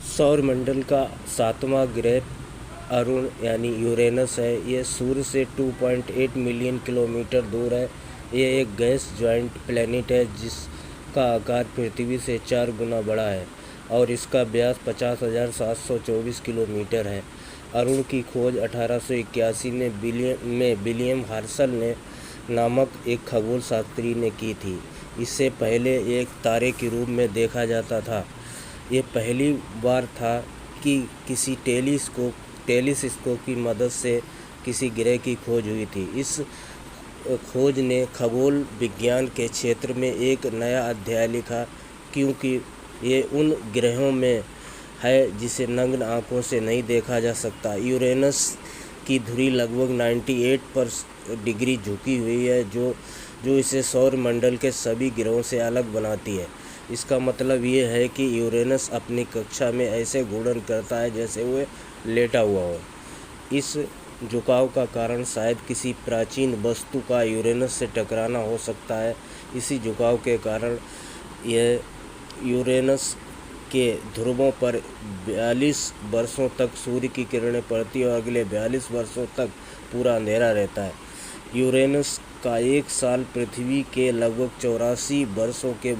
सौरमंडल का सातवां ग्रह अरुण यानी यूरेनस है। ये सूर्य से 2.8 मिलियन किलोमीटर दूर है। ये एक गैस जॉइंट प्लैनेट है जिसका आकार पृथ्वी से 4 गुना बड़ा है और इसका व्यास 50,724 किलोमीटर है। अरुण की खोज 1881 में विलियम हर्शल ने नामक एक खगोल शास्त्री ने की थी। इससे पहले एक तारे के रूप में देखा जाता था। ये पहली बार था कि किसी टेलीस्कोप की मदद से किसी ग्रह की खोज हुई थी। इस खोज ने खगोल विज्ञान के क्षेत्र में एक नया अध्याय लिखा, क्योंकि ये उन ग्रहों में है जिसे नग्न आँखों से नहीं देखा जा सकता। यूरेनस की धुरी लगभग 98 डिग्री झुकी हुई है, जो इसे सौर मंडल के सभी ग्रहों से अलग बनाती है। इसका मतलब ये है कि यूरेनस अपनी कक्षा में ऐसे घूर्णन करता है जैसे वह लेटा हुआ हो। इस झुकाव का कारण शायद किसी प्राचीन वस्तु का यूरेनस से टकराना हो सकता है। इसी झुकाव के कारण यह यूरेनस के ध्रुवों पर 42 वर्षों तक सूर्य की किरणें पड़ती है और अगले 42 वर्षों तक पूरा अंधेरा रहता है। यूरेनस का एक साल पृथ्वी के लगभग 84 वर्षों के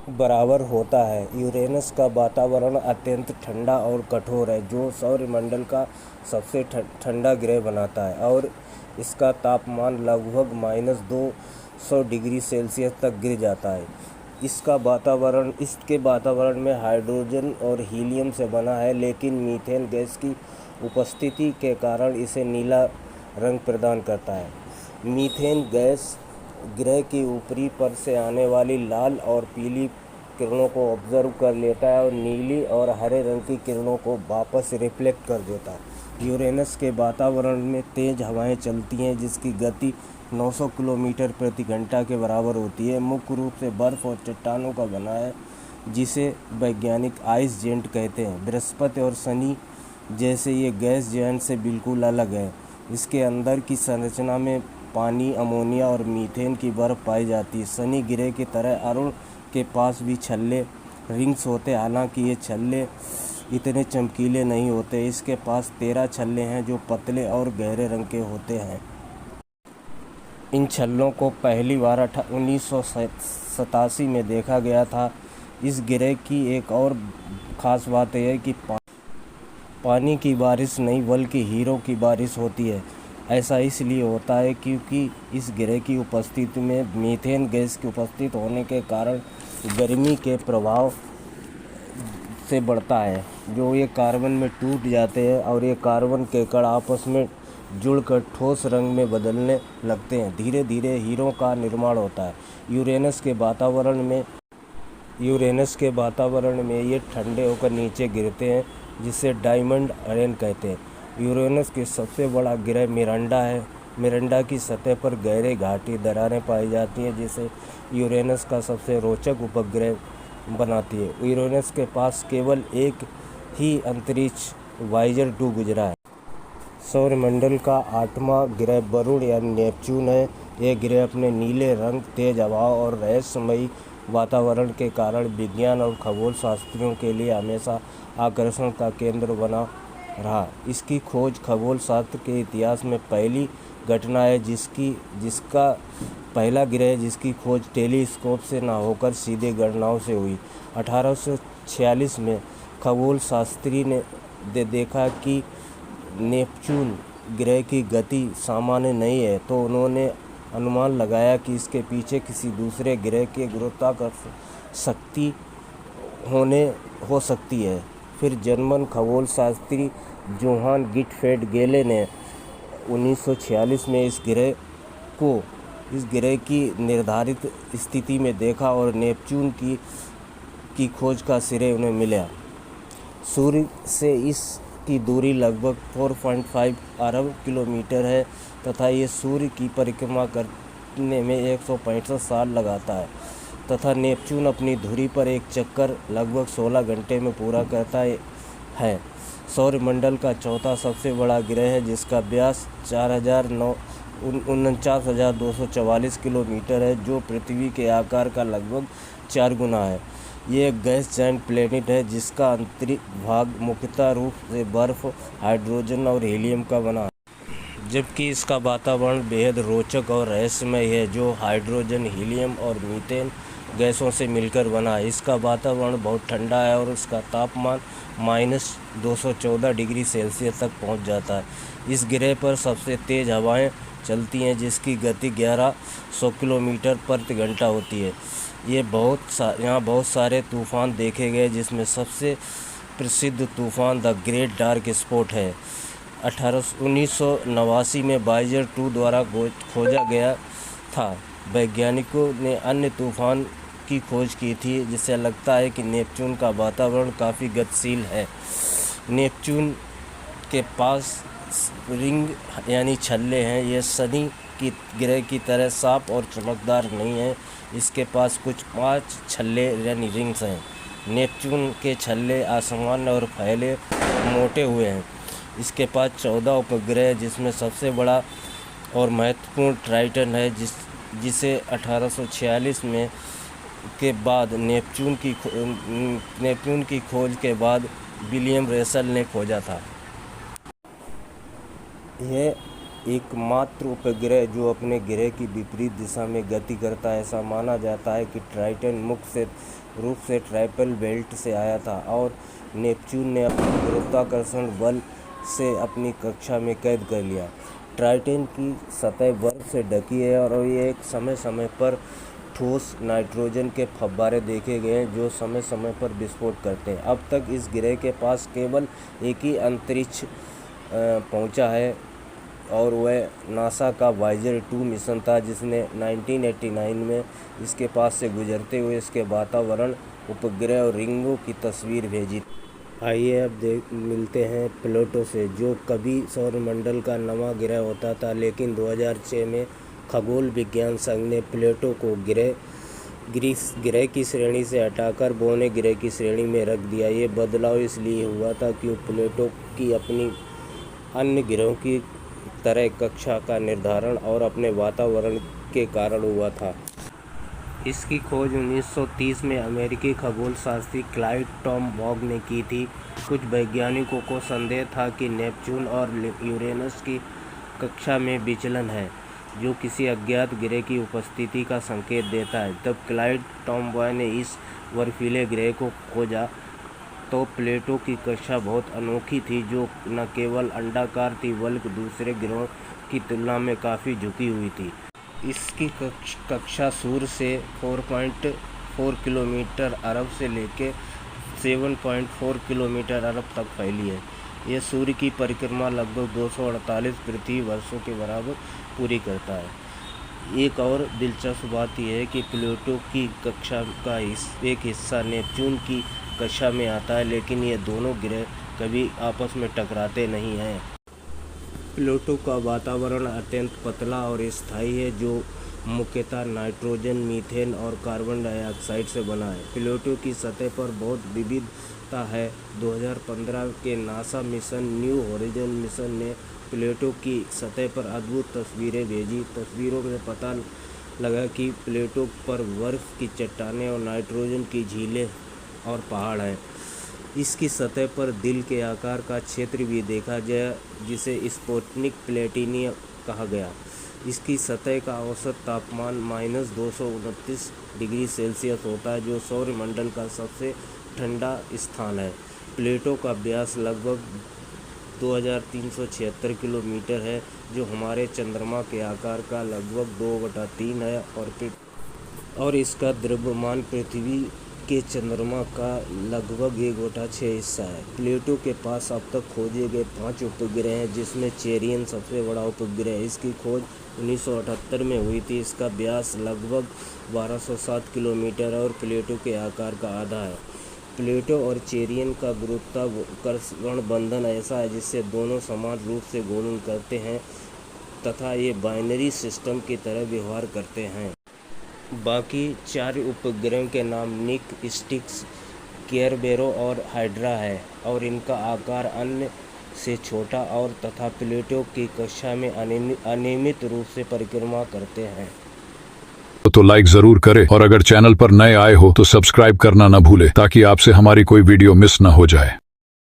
बराबर होता है। यूरेनस का वातावरण अत्यंत ठंडा और कठोर है, जो सौरमंडल का सबसे ठंडा ग्रह बनाता है, और इसका तापमान लगभग -200 डिग्री सेल्सियस तक गिर जाता है। इसके वातावरण में हाइड्रोजन और हीलियम से बना है, लेकिन मीथेन गैस की उपस्थिति के कारण इसे नीला रंग प्रदान करता है। मीथेन गैस ग्रह की ऊपरी पर से आने वाली लाल और पीली किरणों को ऑब्जर्व कर लेता है और नीली और हरे रंग की किरणों को वापस रिफ्लेक्ट कर देता है। यूरेनस के वातावरण में तेज हवाएं चलती हैं, जिसकी गति 900 किलोमीटर प्रति घंटा के बराबर होती है। मुख्य रूप से बर्फ और चट्टानों का बना है, जिसे वैज्ञानिक आइस जेंट कहते हैं। बृहस्पति और शनि जैसे ये गैस जॉइंट से बिल्कुल अलग है। इसके अंदर की संरचना में पानी, अमोनिया और मीथेन की बर्फ पाई जाती है। शनि ग्रह की तरह अरुण के पास भी छल्ले रिंग्स होते हैं, हालांकि ये छल्ले इतने चमकीले नहीं होते। इसके पास 13 छल्ले हैं जो पतले और गहरे रंग के होते हैं। इन छल्लों को पहली बार 1987 में देखा गया था। इस ग्रह की एक और ख़ास बात यह है कि पानी की बारिश नहीं बल्कि हीरों की बारिश होती है। ऐसा इसलिए होता है क्योंकि इस ग्रह की उपस्थिति में मीथेन गैस के उपस्थित होने के कारण गर्मी के प्रभाव से बढ़ता है, जो ये कार्बन में टूट जाते हैं और ये कार्बन के कण आपस में जुड़कर ठोस रंग में बदलने लगते हैं। धीरे धीरे हीरों का निर्माण होता है। यूरेनस के वातावरण में ये ठंडे होकर नीचे गिरते हैं, जिसे डायमंड रेन कहते हैं। यूरेनस के सबसे बड़ा ग्रह मिरांडा है। मिरांडा की सतह पर गहरे घाटी दरारें पाई जाती हैं, जिसे यूरेनस का सबसे रोचक उपग्रह बनाती है। यूरेनस के पास केवल एक ही अंतरिक्ष वायेजर 2 गुजरा है। सौरमंडल का 8वां ग्रह वरुण यानी नेपच्यून है। यह ग्रह अपने नीले रंग, तेज हवा और रहस्यमयी वातावरण के कारण विज्ञान और खगोल शास्त्रियों के लिए हमेशा आकर्षण का केंद्र बना रहा। इसकी खोज खगोल शास्त्र के इतिहास में पहली घटना है, जिसका पहला ग्रह जिसकी खोज टेलीस्कोप से न होकर सीधे गणनाओं से हुई। 1846 में खगोल शास्त्री ने देखा कि नेपच्यून ग्रह की गति सामान्य नहीं है, तो उन्होंने अनुमान लगाया कि इसके पीछे किसी दूसरे ग्रह के गुरुत्वाकर्षण शक्ति हो सकती है। फिर जर्मन खगोल शास्त्री जोहान गिटफ्रेड गेले ने 1946 में इस ग्रह की निर्धारित स्थिति में देखा और नेपच्यून की खोज का श्रेय उन्हें मिला। सूर्य से इसकी दूरी लगभग 4.5 अरब किलोमीटर है तथा ये सूर्य की परिक्रमा करने में 165 साल लगाता है, तथा नेपच्यून अपनी धुरी पर एक चक्कर लगभग 16 घंटे में पूरा करता है। सौरमंडल का चौथा सबसे बड़ा ग्रह है, जिसका व्यास 49,244 किलोमीटर है, जो पृथ्वी के आकार का लगभग 4 गुना है। ये एक गैस जाइंट प्लैनेट है जिसका अंतरिक्ष भाग मुख्यतः रूप से बर्फ, हाइड्रोजन और हीलियम का बना है, जबकि इसका वातावरण बेहद रोचक और रहस्यमय है, जो हाइड्रोजन, हीलियम और मीथेन गैसों से मिलकर बना है। इसका वातावरण बहुत ठंडा है और उसका तापमान -214 डिग्री सेल्सियस तक पहुंच जाता है। इस ग्रह पर सबसे तेज़ हवाएं चलती हैं, जिसकी गति 1100 किलोमीटर प्रति घंटा होती है। यहाँ बहुत सारे तूफ़ान देखे गए, जिसमें सबसे प्रसिद्ध तूफ़ान द ग्रेट डार्क स्पॉट है। 1989 में वायेजर 2 द्वारा खोजा गया था। वैज्ञानिकों ने अन्य तूफ़ान की खोज की थी, जिससे लगता है कि नेपच्यून का वातावरण काफ़ी गतिशील है। नेपच्यून के पास रिंग यानी छल्ले हैं। यह शनि की ग्रह की तरह साफ और चमकदार नहीं है। इसके पास कुछ 5 छल्ले यानी रिंग्स हैं। नेपच्यून के छल्ले असामान्य और फैले मोटे हुए हैं। इसके पास 14 उपग्रह, जिसमें सबसे बड़ा और महत्वपूर्ण ट्राइटन है, जिसे 1846 में के बाद नेपच्यून की खोज के बाद विलियम रेसल ने खोजा था। यह एकमात्र उपग्रह जो अपने ग्रह की विपरीत दिशा में गति करता है। ऐसा माना जाता है कि ट्राइटन मुख्य रूप से ट्राइपल बेल्ट से आया था और नेपच्यून ने अपने गुरुत्वाकर्षण बल से अपनी कक्षा में कैद कर लिया। ट्राइटन की सतह बर्फ से ढकी है और ये एक समय समय पर ठोस नाइट्रोजन के फव्वारे देखे गए हैं, जो समय समय पर विस्फोट करते हैं। अब तक इस ग्रह के पास केवल एक ही अंतरिक्ष पहुंचा है और वह नासा का वायेजर 2 मिशन था, जिसने 1989 में इसके पास से गुजरते हुए इसके वातावरण, उपग्रह और रिंगों की तस्वीर भेजी। आइए अब मिलते हैं प्लूटो से, जो कभी सौरमंडल का नवा ग्रह होता था, लेकिन 2006 में खगोल विज्ञान संघ ने प्लूटो को ग्रह की श्रेणी से हटाकर बौने ग्रह की श्रेणी में रख दिया। ये बदलाव इसलिए हुआ था क्योंकि प्लूटो की अपनी अन्य ग्रहों की तरह कक्षा का निर्धारण और अपने वातावरण के कारण हुआ था। इसकी खोज 1930 में अमेरिकी खगोलशास्त्री क्लाइड टॉमबॉग ने की थी। कुछ वैज्ञानिकों को संदेह था कि नेपच्यून और यूरेनस की कक्षा में विचलन है, जो किसी अज्ञात ग्रह की उपस्थिति का संकेत देता है। तब क्लाइड टॉमबॉय ने इस बर्फीले ग्रह को खोजा तो प्लूटो की कक्षा बहुत अनोखी थी, जो न केवल अंडाकार थी बल्कि दूसरे ग्रहों की तुलना में काफ़ी झुकी हुई थी। इसकी कक्षा सूर्य से 4.4 किलोमीटर अरब से लेकर 7.4 किलोमीटर अरब तक फैली है। यह सूर्य की परिक्रमा लगभग 248 पृथ्वी वर्षों के बराबर पूरी करता है। एक और दिलचस्प बात यह है कि प्लूटो की कक्षा का एक हिस्सा नेपच्यून की कक्षा में आता है, लेकिन ये दोनों ग्रह कभी आपस में टकराते नहीं हैं। प्लूटो का वातावरण अत्यंत पतला और स्थायी है, जो मुख्यतः नाइट्रोजन, मीथेन और कार्बन डाइऑक्साइड से बना है। प्लूटो की सतह पर बहुत विविधता है। 2015 के NASA mission new horizon mission ने प्लूटो की सतह पर अद्भुत तस्वीरें भेजी। तस्वीरों में पता लगा कि प्लूटो पर बर्फ की चट्टानें और नाइट्रोजन की झीलें और पहाड़ हैं। इसकी सतह पर दिल के आकार का क्षेत्र भी देखा गया, जिसे स्पुतनिक प्लैटिनम कहा गया। इसकी सतह का औसत तापमान -229 डिग्री सेल्सियस होता है, जो सौरमंडल का सबसे ठंडा स्थान है। प्लूटो का व्यास लगभग 2376 किलोमीटर है, जो हमारे चंद्रमा के आकार का लगभग 2/3 है और इसका द्रव्यमान पृथ्वी के चंद्रमा का लगभग 1/6 हिस्सा है। प्लूटो के पास अब तक खोजे गए 5 उपग्रह हैं, जिसमें चेरियन सबसे बड़ा उपग्रह है। इसकी खोज 1978 में हुई थी। इसका व्यास लगभग 1207 किलोमीटर और प्लूटो के आकार का आधा है। प्लूटो और चेरियन का गुरुत्वाकर्षण बंधन ऐसा है जिससे दोनों समान रूप से घूर्णन करते हैं तथा ये बाइनरी सिस्टम की तरह व्यवहार करते हैं। बाकी 4 उपग्रहों के नाम निक, स्टिक्स, केरबेरो और हाइड्रा है और इनका आकार अन्य से छोटा और तथा प्लूटो की कक्षा में अनियमित रूप से परिक्रमा करते हैं। तो लाइक जरूर करें और अगर चैनल पर नए आए हो तो सब्सक्राइब करना न भूले ताकि आपसे हमारी कोई वीडियो मिस न हो जाए।